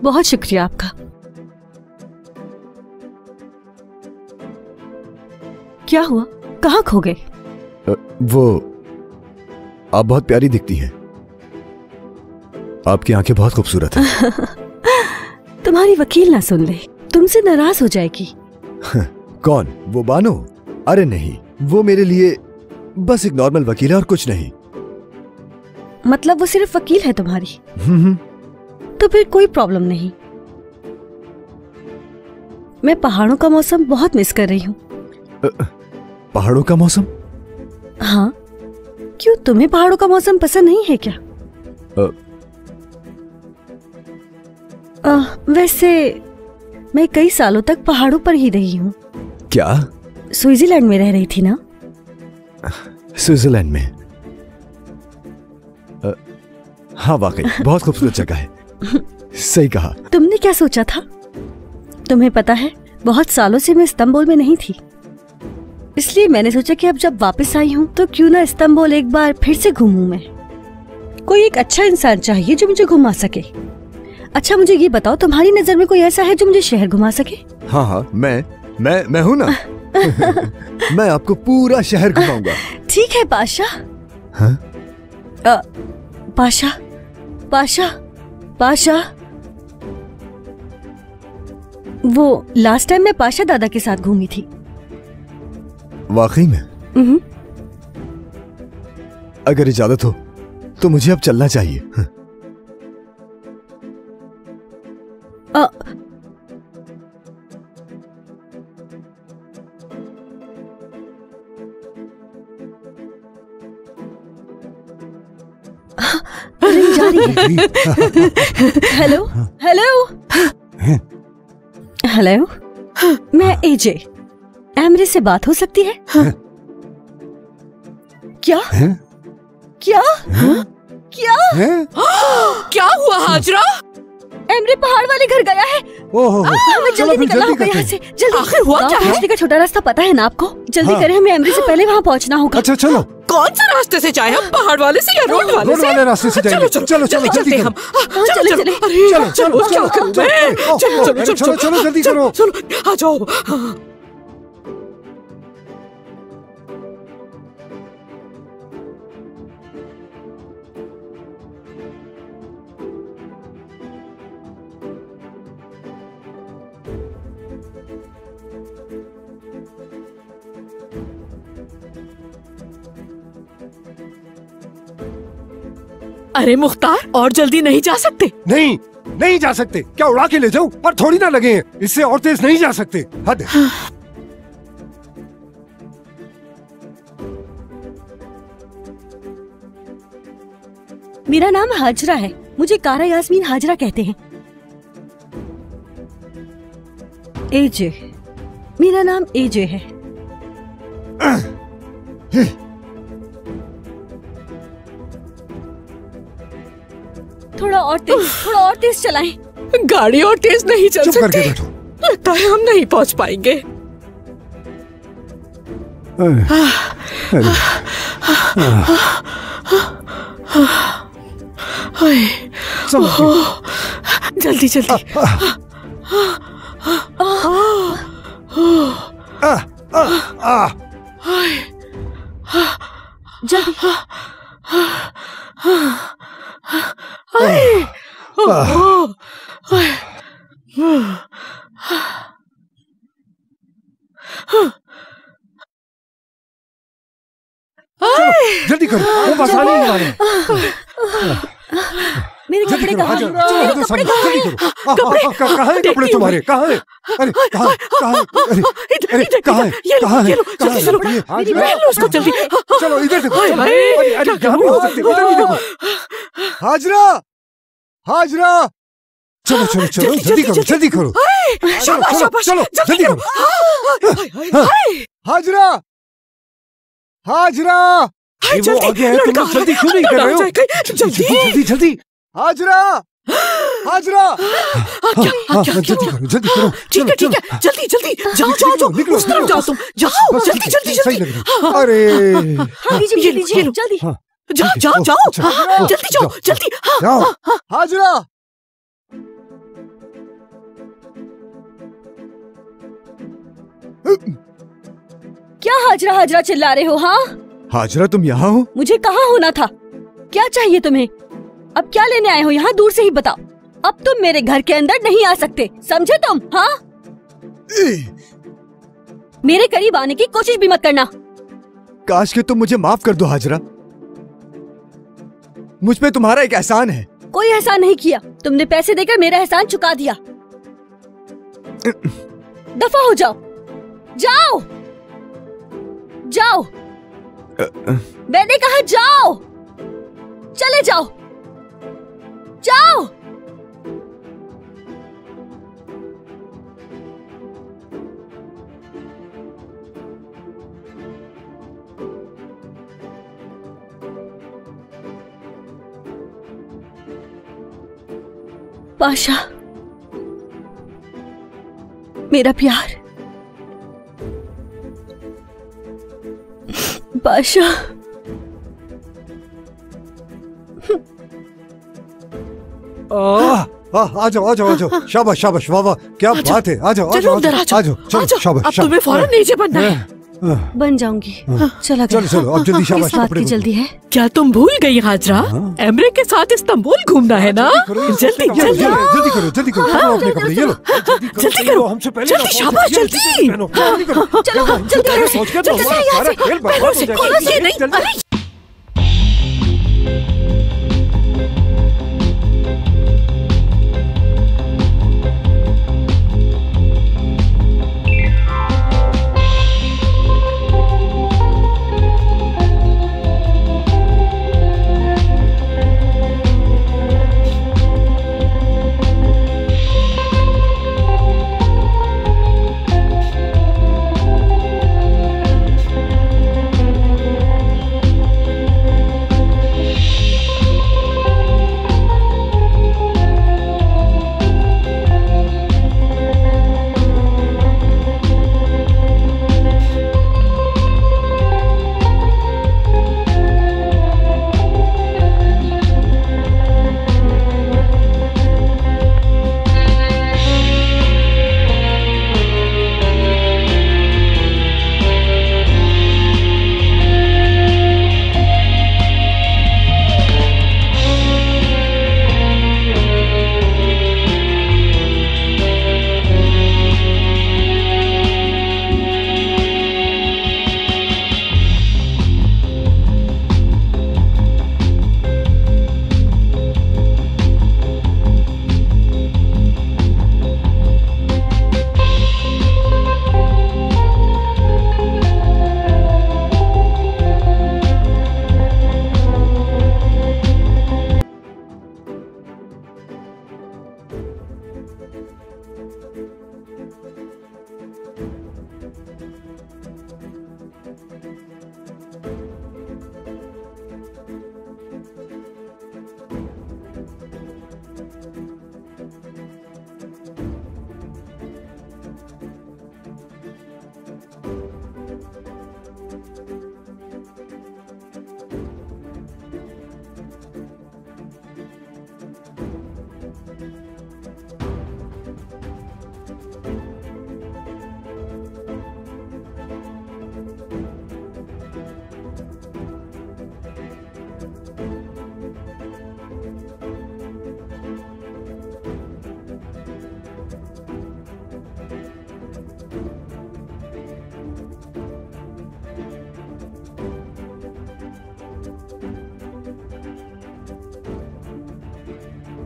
बहुत शुक्रिया आपका। क्या हुआ, कहाँ खो गए? वो आप बहुत प्यारी दिखती हैं। आपकी आंखें बहुत खूबसूरत हैं। तुम्हारी वकील ना सुन ले, तुमसे नाराज हो जाएगी। कौन? वो बानो? अरे नहीं, वो मेरे लिए बस एक नॉर्मल वकील है और कुछ नहीं। मतलब वो सिर्फ वकील है तुम्हारी? तो फिर कोई प्रॉब्लम नहीं। मैं पहाड़ों का मौसम बहुत मिस कर रही हूँ। पहाड़ों का मौसम? हाँ, क्यों तुम्हें पहाड़ों का मौसम पसंद नहीं है क्या? वैसे मैं कई सालों तक पहाड़ों पर ही रही हूँ। क्या? स्विट्जरलैंड में रह रही थी ना? स्विट्जरलैंड में? हाँ, वाकई बहुत खूबसूरत जगह है। सही कहा। तुमने क्या सोचा था? तुम्हें पता है, बहुत सालों से मैं इस्तांबुल में नहीं थी, इसलिए मैंने सोचा कि अब जब वापस आई हूँ तो क्यों ना इस्तांबुल एक बार फिर से घूमूं मैं। कोई एक अच्छा इंसान चाहिए जो मुझे घुमा सके। अच्छा मुझे ये बताओ, तुम्हारी नजर में कोई ऐसा है जो मुझे शहर घुमा सके? हाँ हाँ, मैं हूँ ना। मैं आपको पूरा शहर घुमाऊंगा। ठीक है पाशा। हाँ? पाशा, पाशा, पाशा। वो लास्ट टाइम मैं पाशा दादा के साथ घूमी थी। वाकई में? अगर इजाजत हो तो मुझे अब चलना चाहिए। रिंग जा रही है। हेलो हेलो हेलो, मैं एजे। एमरे से बात हो सकती है? क्या? क्या? क्या? क्या हुआ हाजरा? एमरे पहाड़ वाले घर गया है। हमें जल्दी निकलना होगा यहाँ से। जल्दी। आखिर हुआ क्या है? का छोटा रास्ता पता है ना आपको? जल्दी करें, हमें एमरे से पहले वहाँ पहुँचना होगा। अच्छा चलो। कौन सा रास्ते से जाए हम? पहाड़ वाले से या रोड वाले से? रोड वाले रास्ते से जाएंगे। चलो चलो चलो जल्दी हम। चलो चलो चलो जल्दी करो। चलो आ जाओ। अरे मुख्तार, और जल्दी नहीं जा सकते? नहीं, नहीं जा सकते। क्या उड़ा के ले जाऊं? पर थोड़ी ना लगे, इससे और तेज नहीं जा सकते। हद है। मेरा नाम हाजरा है, मुझे कारा यास्मीन हाजरा कहते हैं। एजे, मेरा नाम एजे है। थोड़ा और तेज चलाएं। गाड़ी और तेज नहीं चल सकती। लगता है हम नहीं पहुंच पाएंगे। जल्दी जल्दी। जल्दी। जल्दी करो, वो बस आने ही वाले हैं। मेरे कपड़े कहाँ हैं? कहाँ हैं कपड़े तुम्हारे? कहाँ हैं? अरे कहाँ हैं? उसको जल्दी। चलो इधर देखो। अरे यहाँ भी हो सकते, इधर भी देखो। हाजरा, हाजरा, चलो चलो चलो जल्दी करो, जल्दी करो। चलो जल्दी करो। हाजरा, हाजरा, वो आगे है, तुम लोग जल्दी क्यों नहीं कर रहे हो? जल्दी जल्दी जल्दी। हाजरा, हाजरा, जल्दी करो, जल्दी करो। ठीक है जल्दी जल्दी जाओ जाओ जाओ, उस तरफ जाओ तुम, जाओ जल्दी जल्दी जल्दी। अरे जल्दी जाओ जाओ जाओ, जल्दी जाओ जल्दी। जाओ। हाजरा, क्या हाजरा हाजरा चिल्ला रहे हो? हाँ, हाजरा तुम यहाँ हो? मुझे कहाँ होना था? क्या चाहिए तुम्हें? अब क्या लेने आए हो यहाँ? दूर से ही बताओ। अब तुम मेरे घर के अंदर नहीं आ सकते, समझे तुम? हाँ, मेरे करीब आने की कोशिश भी मत करना। काश कि तुम मुझे माफ कर दो हाजरा। मुझ पे तुम्हारा एक एहसान है। कोई एहसान नहीं किया, तुमने पैसे देकर मेरा एहसान चुका दिया। दफा हो जाओ, जाओ जाओ, मैंने कहा जाओ, चले जाओ, जाओ। पाशा, मेरा प्यार, पाशा। आ जाओ आ जाओ आ जाओ। शाबाश शाबाश, वाह वाह, क्या बात है। आ जाओ आ जाओ आ जाओ, चलो शाबाश। अब तुम्हें फौरन नीचे बनना है। बन जाऊंगी। चला चलो चलो, अब जल्दी शाबाश। किस बात की जल्दी है? क्या तुम भूल गई हाजरा? एमरे के साथ इस्तांबुल घूमना है ना? जल्दी जल्दी जल्दी करो, जल्दी करो अपने कपड़े, ये लो जल्दी करो, हमसे पहले जल्दी, शाबाश, जल्दी। चलो जल्दी से यहाँ से, पैरों से खोलो से नहीं। अरे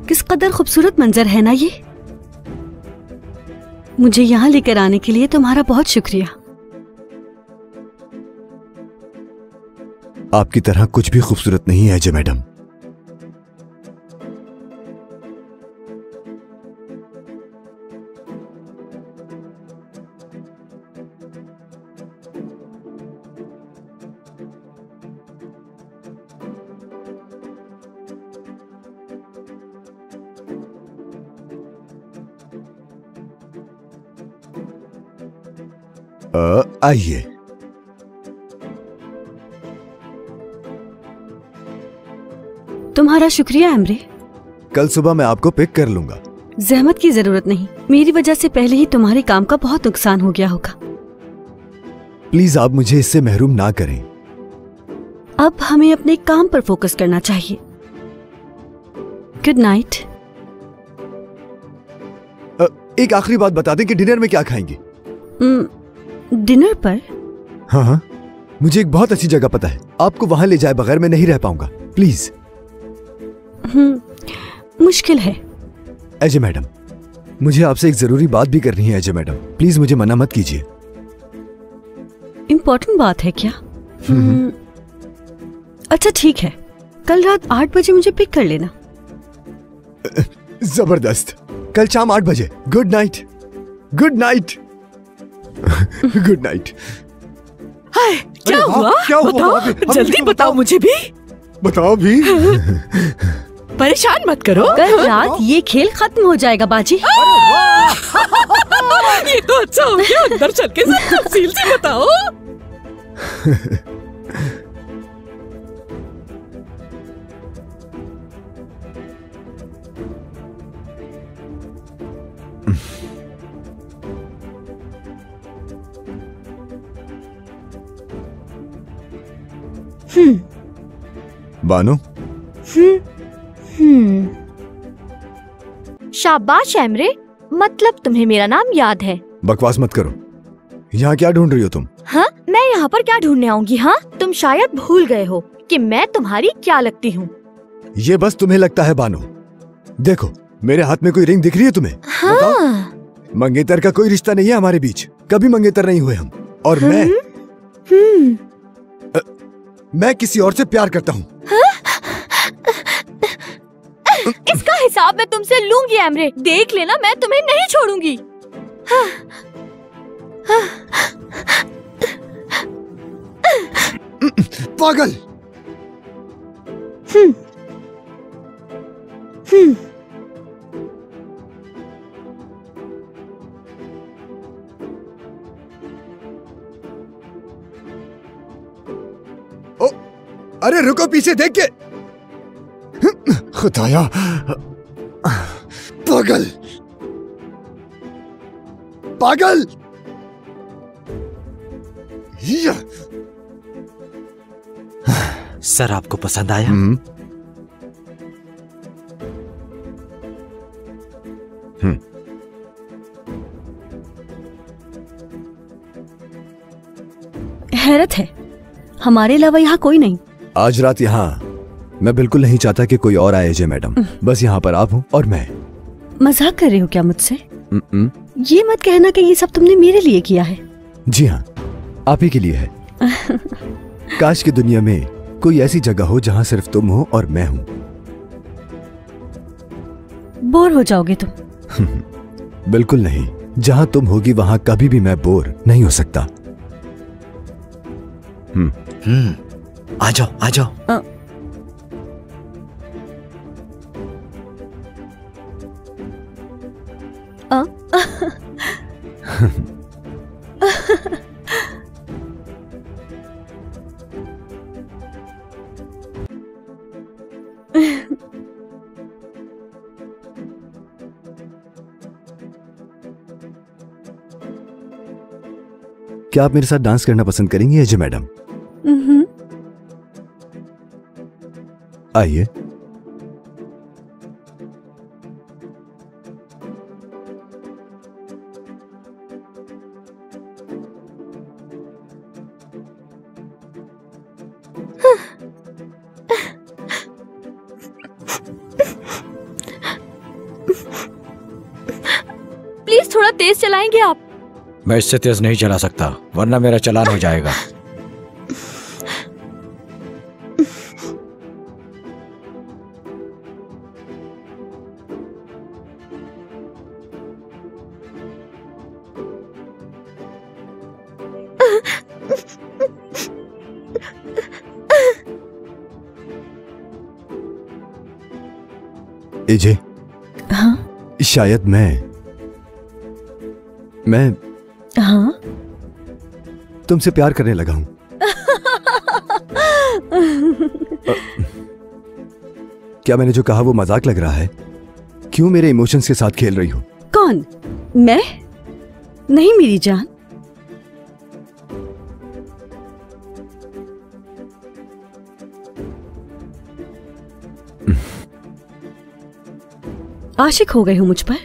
किस कदर खूबसूरत मंजर है ना ये। मुझे यहाँ लेकर आने के लिए तुम्हारा बहुत शुक्रिया। आपकी तरह कुछ भी खूबसूरत नहीं है अजय मैडम। आइए। तुम्हारा शुक्रिया एमरे। कल सुबह मैं आपको पिक कर लूंगा। जहमत की जरूरत नहीं, मेरी वजह से पहले ही तुम्हारे काम का बहुत नुकसान हो गया होगा। प्लीज आप मुझे इससे महरूम ना करें। अब हमें अपने काम पर फोकस करना चाहिए। Good night. एक आखिरी बात बता दें कि डिनर में क्या खाएंगे? डिनर पर? हाँ हाँ, मुझे एक बहुत अच्छी जगह पता है, आपको वहां ले जाए बगैर मैं नहीं रह पाऊंगा, प्लीज। मुश्किल है। अजय मैडम, मुझे आपसे एक जरूरी बात भी करनी है। अजय मैडम, प्लीज मुझे मना मत कीजिए। इम्पोर्टेंट बात है क्या? अच्छा ठीक है, कल रात 8 बजे मुझे पिक कर लेना। जबरदस्त, कल शाम 8 बजे। Good night. Good night. Good night. Hi, क्या हुआ? क्या हुआ? बताओ, जल्दी बताओ मुझे भी। बताओ भी। परेशान मत करो। कल रात ये खेल खत्म हो जाएगा बाजी। ये तो अच्छा हो गया, अंदर चल के सब तफसील से बताओ। बानो। शाबाश एमरे, मतलब तुम्हें मेरा नाम याद है। बकवास मत करो। यहाँ क्या ढूंढ रही हो तुम? हाँ, मैं यहाँ पर क्या ढूंढने आऊंगी? हाँ, तुम शायद भूल गए हो कि मैं तुम्हारी क्या लगती हूँ। ये बस तुम्हें लगता है बानो। देखो, मेरे हाथ में कोई रिंग दिख रही है तुम्हें? हाँ। मंगेतर का कोई रिश्ता नहीं है हमारे बीच, कभी मंगेतर नहीं हुए हम। और मैं किसी और से प्यार करता हूँ। इसका हिसाब मैं तुमसे लूंगी एमरे, देख लेना, मैं तुम्हें नहीं छोड़ूंगी। पागल। ओ, अरे रुको, पीछे देख के। खुदाया, पागल पागल। सर, आपको पसंद आया? हैरत है, हमारे अलावा यहाँ कोई नहीं। आज रात यहाँ मैं बिल्कुल नहीं चाहता कि कोई और आए अजय मैडम। बस यहाँ पर आप हो और मैं। मजाक कर रहे हो क्या मुझसे? ये मत कहना कि ये सब तुमने मेरे लिए किया है। जी हाँ, आप ही के लिए है। काश की दुनिया में कोई ऐसी जगह हो जहाँ सिर्फ तुम हो और मैं हूँ। बोर हो जाओगे तुम। बिल्कुल नहीं, जहाँ तुम होगी वहाँ कभी भी मैं बोर नहीं हो सकता। आ जाओ, आ जाओ। क्या आप मेरे साथ डांस करना पसंद करेंगी अजय मैडम? आइए। प्लीज थोड़ा तेज चलाएंगे आप? मैं इससे तेज नहीं चला सकता, वरना मेरा चालान हो जाएगा। एजे, हाँ? शायद मैं हाँ? तुमसे प्यार करने लगा हूं। क्या मैंने जो कहा वो मजाक लग रहा है? क्यों मेरे इमोशंस के साथ खेल रही हो? कौन? मैं? नहीं मेरी जान, आशिक हो गए हो मुझ पर?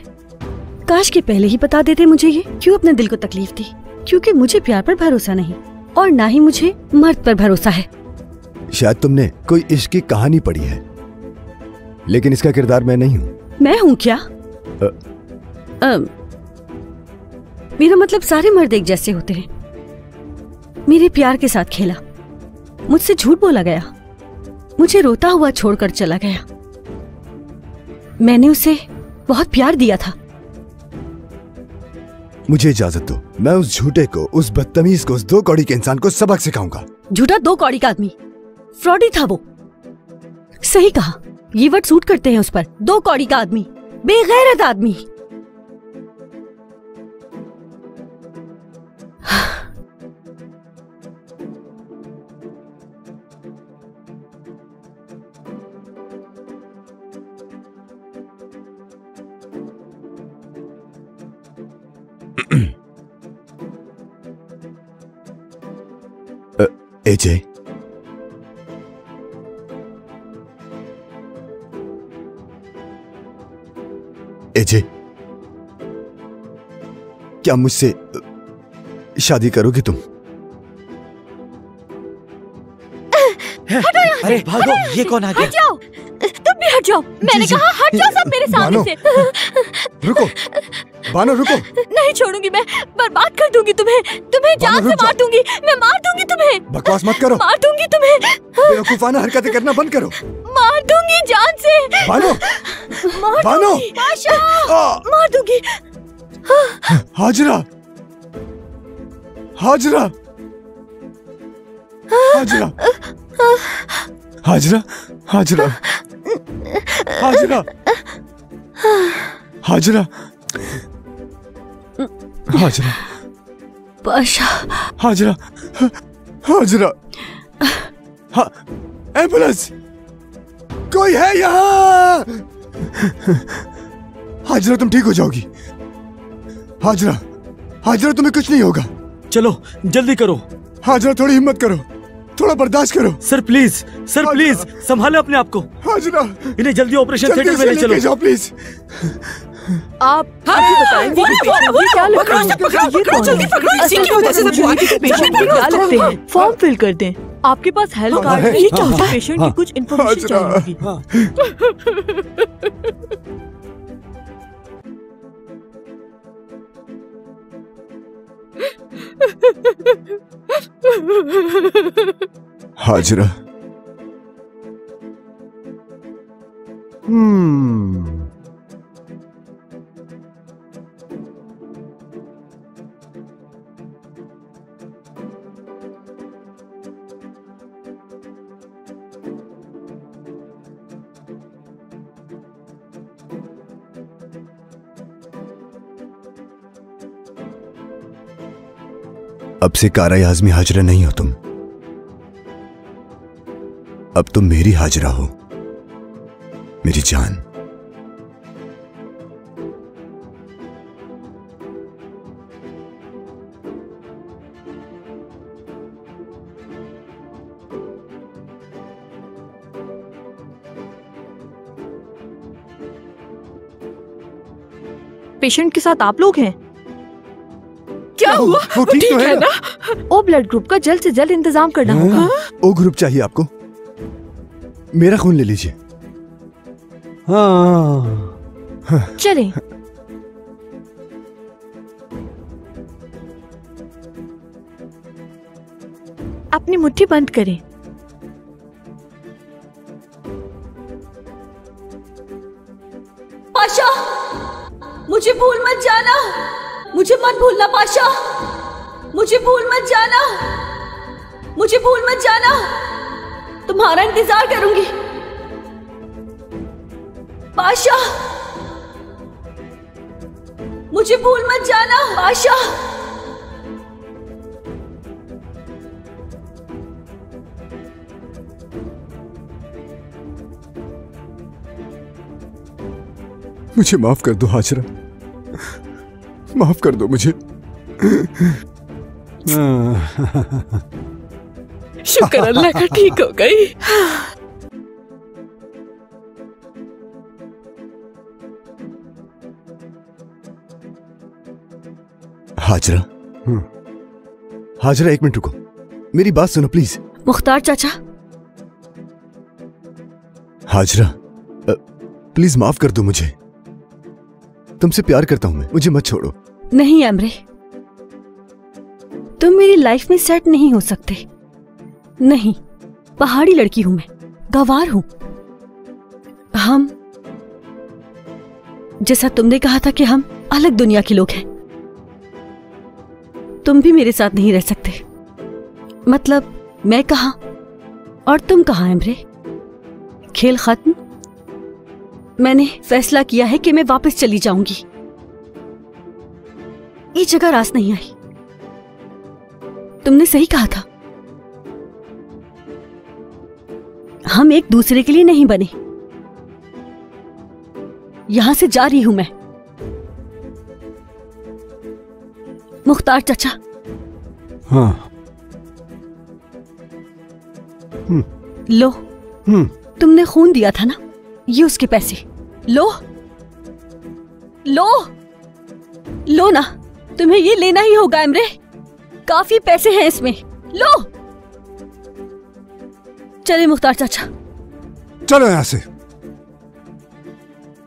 काश के पहले ही बता देते मुझे ये। क्यों अपने दिल को तकलीफ दी? क्योंकि मुझे प्यार पर भरोसा नहीं और ना ही मुझे मर्द पर भरोसा है। शायद तुमने कोई इश्क की कहानी पढ़ी है, लेकिन इसका किरदार मैं नहीं हूँ। मैं हूँ क्या? मेरा मतलब सारे मर्द एक जैसे होते हैं। मेरे प्यार के साथ खेला, मुझसे झूठ बोला गया, मुझे रोता हुआ छोड़कर चला गया। मैंने उसे बहुत प्यार दिया था। मुझे इजाजत दो, मैं उस झूठे को, उस बदतमीज को, उस 2 कौड़ी के इंसान को सबक सिखाऊंगा। झूठा 2 कौड़ी का आदमी, फ्रॉडी था वो। सही कहा, ये वर्ड सूट करते हैं उस पर। 2 कौड़ी का आदमी, बेगैरत आदमी। एजे, एजे, क्या मुझसे शादी करोगी तुम? अरे भागो, ये कौन आ गया? हट जाओ, तुम भी हट जाओ। मैंने कहा हट जाओ सब मेरे सामने से। रुको बानो, रुको। नहीं छोड़ूंगी मैं, बर्बाद कर दूंगी तुम्हें, जान से मार दूंगी, मैं मार दूंगी तुम्हें। बकवास मत करो, मार दूंगी तुम्हें। बेवकूफाना हरकतें करना बंद करो। मार दूंगी जान से। बानो, बानो, मार दूंगी। हाजरा, हाजरा, हाजरा, हाजरा, हाजरा, हाजरा, हाजरा, हाजरा, पाशा, हाजरा, हाजरा, एम्बुलेंस, कोई है यहाँ? हाजरा, तुम ठीक हो जाओगी। हाजरा, हाजरा, तुम्हें कुछ नहीं होगा। चलो जल्दी करो। हाजरा, थोड़ी हिम्मत करो, थोड़ा बर्दाश्त करो। सर प्लीज, सर प्लीज संभाले अपने आप को। हाजरा, इन्हें जल्दी ऑपरेशन थिएटर में ले चलो। जाओ प्लीज। आप बताएंगे क्या लगता है? पकड़ो जल्दी पकड़ो, इसी की वजह से सब पेशेंट को क्या लगते हैं? फॉर्म फिल कर दें। आपके पास हेल्थ कार्ड है, ये क्या होता है? पेशेंट की कुछ इन्फॉर्मेशन चाहिए हाजरा, अब से कारा आजमी हाजरा नहीं हो तुम, अब तुम मेरी हाजरा हो, मेरी जान। पेशेंट के साथ आप लोग हैं? क्या हुआ? वो ठीक तो है ना? ओ ब्लड ग्रुप का जल्द से जल्द इंतजाम करना होगा। ओ ग्रुप चाहिए आपको? मेरा खून ले लीजिए। हाँ, चलें। अपनी मुट्ठी बंद करें। पाशा, मुझे भूल मत जाना, मुझे मत भूलना पाशा, मुझे भूल मत जाना, मुझे भूल मत जाना, तुम्हारा इंतजार करूंगी पाशा, मुझे भूल मत जाना पाशा। मुझे माफ कर दो हाजरा, माफ कर दो मुझे। शुक्र अल्लाह का ठीक हो गई। हाजरा, हाजरा एक मिनट रुको, मेरी बात सुनो प्लीज। मुख्तार चाचा। हाजरा प्लीज माफ कर दो मुझे, तुमसे प्यार करता हूं मैं, मुझे मत छोड़ो। नहीं एमरे, तुम मेरी लाइफ में सेट नहीं हो सकते। नहीं, पहाड़ी लड़की हूं मैं, गंवार हूं। हम, जैसा तुमने कहा था कि हम अलग दुनिया के लोग हैं, तुम भी मेरे साथ नहीं रह सकते। मतलब मैं कहां और तुम कहां एमरे? खेल खत्म। मैंने फैसला किया है कि मैं वापस चली जाऊंगी। ये जगह रास नहीं आई। तुमने सही कहा था, हम एक दूसरे के लिए नहीं बने। यहां से जा रही हूं मैं। मुख्तार चाचा। हाँ। लो, तुमने खून दिया था ना, ये उसके पैसे। लो लो लो ना, तुम्हें ये लेना ही होगा एमरे, काफी पैसे हैं इसमें। लो। चले मुख्तार चाचा। चलो यहां से।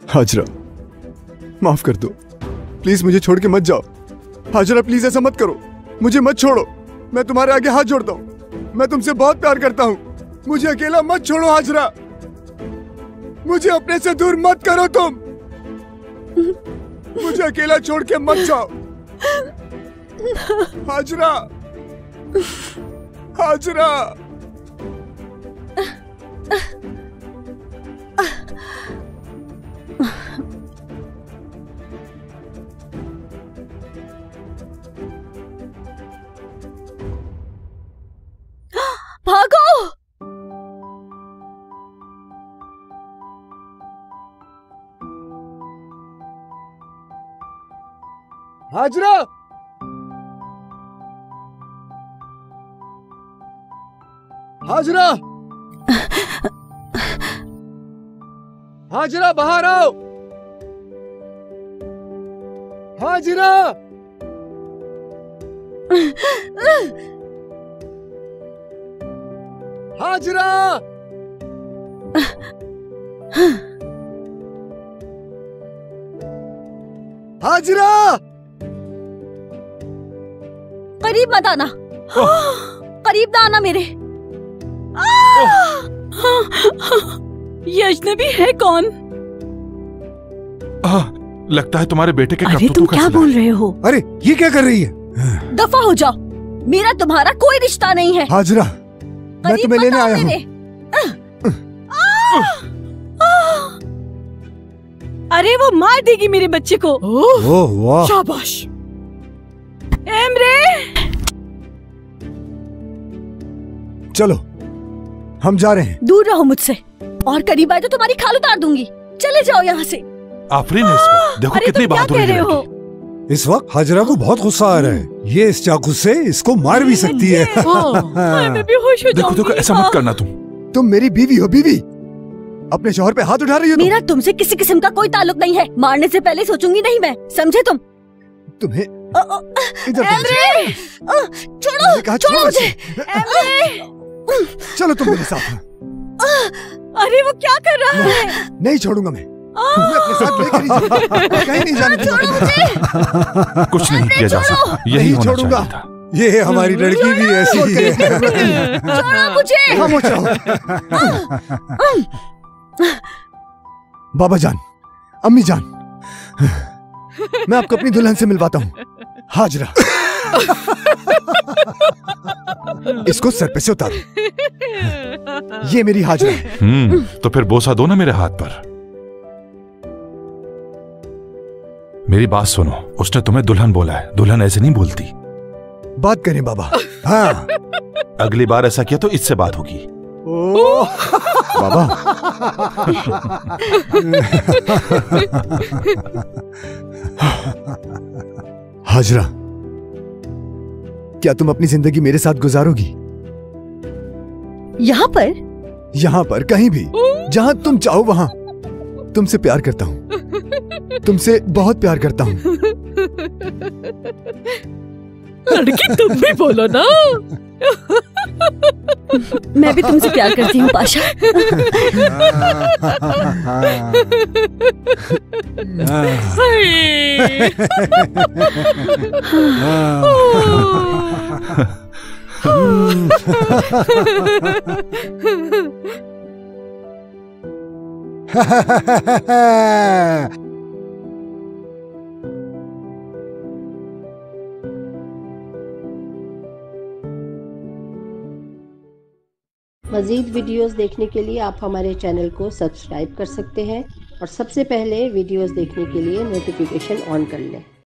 हाजरा माफ कर दो प्लीज, मुझे छोड़ के मत जाओ। हाजरा प्लीज ऐसा मत करो, मुझे मत छोड़ो, मैं तुम्हारे आगे हाथ जोड़ता हूँ, मैं तुमसे बहुत प्यार करता हूँ, मुझे अकेला मत छोड़ो हाजरा, मुझे अपने से दूर मत करो तुम, मुझे अकेला छोड़ के मत जाओ हाजरा, हाजरा। भागो। हाजरा, हाजरा, हाजरा बाहर आओ। हाजरा, हाजरा, हाजरा। करीब मत आना, करीब ना आना मेरे। ये अजनबी है कौन? लगता है तुम्हारे बेटे के अरे करतूतों तुम का क्या सिला बोल है। रहे हो? अरे ये क्या कर रही है? दफा हो जाओ, मेरा तुम्हारा कोई रिश्ता नहीं है। हाजरा मैं करीब तुम्हें मत लेने आओ आया हूँ। मेरे। अरे वो मार देगी मेरे बच्चे को। ओह वाह, शाबाश। एमरे, चलो हम जा रहे हैं। दूर रहो मुझसे, और करीब आए तो तुम्हारी खाल उतार दूंगी। चले जाओ यहाँ से। आफरीन है इसमें, देखो अरे कितनी तुम क्या बहादुरी कह रहे है हो? लड़की। इस वक्त हाजरा को बहुत गुस्सा आ रहा है, ये इस चाकू से इसको मार भी सकती है। मैं बेहोश हो देखो देखो जाऊंगी। ऐसा मत करना तुम मेरी बीवी हो, बीवी अपने शौहर पे हाथ उठा रही हो तुम। मेरा तुमसे किसी किस्म का कोई ताल्लुक नहीं है। मारने से पहले सोचूंगी नहीं मैं, समझे तुम? तुम्हें इधर एमरे, छोड़ो, कहा छोड़ो मुझे। चलो तुम मेरे साथ। अरे वो क्या कर रहा है? नहीं छोड़ूंगा मैं, तुम्हें अपने साथ लेकर ही जाऊंगा, कहीं नहीं जाने दूंगा। कुछ नहीं किया जा सकता, यही नहीं होना छोड़ूंगा। चाहिए था। ये हमारी लड़की भी ऐसी ही है। छोड़ो मुझे। खामोश रहो। बाबा जान, अम्मी जान, मैं आपको अपनी दुल्हन से मिलवाता हूँ, हाजरा। इसको सर पे से उतारो। ये मेरी हाजरा है। तो फिर बोसा दो ना मेरे हाथ पर। मेरी बात सुनो, उसने तुम्हें दुल्हन बोला है, दुल्हन ऐसे नहीं बोलती। बात करें बाबा। हाँ अगली बार ऐसा किया तो इससे बात होगी। बाबा हाजरा, क्या तुम अपनी जिंदगी मेरे साथ गुजारोगी? यहाँ पर? यहाँ पर कहीं भी, जहाँ तुम चाहो वहाँ। तुमसे प्यार करता हूँ, तुमसे बहुत प्यार करता हूँ। लड़की तुम भी बोलो ना। मैं भी तुमसे प्यार करती हूँ पाशा। मज़ीद वीडियोस देखने के लिए आप हमारे चैनल को सब्सक्राइब कर सकते हैं और सबसे पहले वीडियोस देखने के लिए नोटिफिकेशन ऑन कर लें।